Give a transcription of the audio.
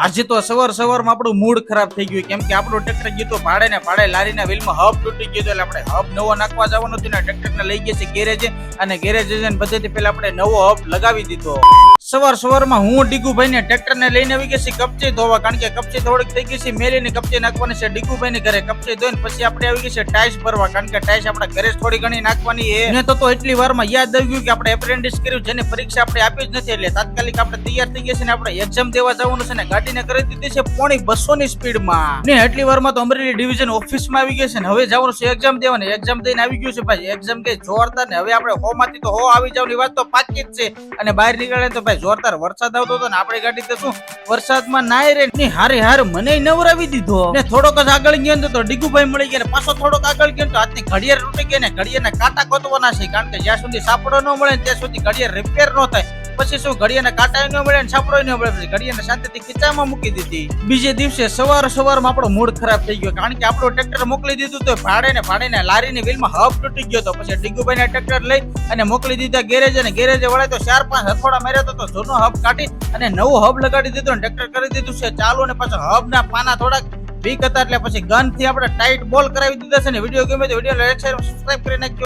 આજે તો સવારમાં આપણું મૂડ ખરાબ થઈ ગયું કેમ કે આપણું ટ્રેક્ટર ગયું તો ભાડે ને ભાડે લારીના વ્હીલમાં હબ તૂટી ગયો એટલે આપણે હબ નવો નાખવા જવાનું હતું ને ટ્રેક્ટરને લઈ ગયા છે ગેરેજે અને ગેરેજ જઈને બધેથી પહેલા આપણે નવો હબ લગાવી દીધો. સવારમાં હું ડીગુભાઈ ને ટ્રેક્ટર ને લઈને આવી ગઈ છે કપચી ધોવા, કારણ કે કપચી થોડીક થઈ ગઈ છે મેલીની કપચી નાખવાની છે ડીગુભાઈ ની ઘરે. કપચી ધોઈને પછી આપણે આવી ગઈ છે ટાઈસ ભરવા, કારણ કે ટાઈસ આપણા ઘરે થોડી ઘણી નાખવાની છે. મને તો એટલી વારમાં યાદ આવી ગયું કે આપણે એપ્રેન્ટિસ કર્યું જેની પરીક્ષા આપણે આપી જ નથી, એટલે તાત્કાલિક આપણે તૈયાર થઈ ગયા છે ને આપણે એક્ઝામ દેવા જવાનું છે ને ગાડીને કરી દીધી છે 150 ની સ્પીડમાં ને એટલી વારમાં તો અમરેલી ડિવિઝન ઓફિસમાં આવી ગયા છે ને હવે જવાનું છે એક્ઝામ દેવાની. એક્ઝામ દઈને આવી ગયું છે ભાઈ, એક્ઝામ દઈ જોરદાર ને હવે આપણે 100 માંથી તો 100 આવી જવાની વાત તો પાકી જ છે. અને બહાર નીકળે તો ભાઈ જોરદાર વરસાદ આવતો હતો ને આપણી ગાડી તો શું વરસાદમાં નાય રે ની હારે મને નવરાવી દીધો ને થોડોક જ આગળ ગયો તો ડીગુભાઈ મળી ગયા ને પાછો થોડોક આગળ ગયો તો હાથની ઘડિયાળ તૂટી ગઈ ને ઘડિયાળના કાંટા ગોતવાના છે, કારણ કે જ્યાં સુધી સાપડો ન મળે ત્યાં સુધી ઘડિયાળ રિપેર ન થાય. પછી શું ઘડિયાળના કાંટા ન મળે ને સાપડો ન મળે, પછી ઘડિયાળને શાંતિથી ખીચામાં મૂકી દીધી. બીજે દિવસે સવારમાં આપણો મૂડ ખરાબ થઈ ગયો, કારણ કે આપણું ટ્રેક્ટર મોકલી દીધું તો ભાડે ને લારીની વ્હીલમાં હબ તૂટી ગયો હતો. પછી ડીગુભાઈ ટ્રેક્ટર લઈ અને મોકલી દીધા ગેરેજ અને ગેરેજે વળે તો 4-5 હથોડા માર્યા તો જૂનો હબ કાઢી અને નવો હબ લગાડી દીધો અને ટ્રેક્ટર કરી દીધું છે ચાલુ. અને પાછો હબના પાના થોડાક વીક હતા એટલે પછી ગન થી આપણે ટાઈટ બોલ કરાવી દીધા છે. ને વિડીયો ગમે તો વિડીયો લાઈક શેર સબસ્ક્રાઇબ કરી નાખજો.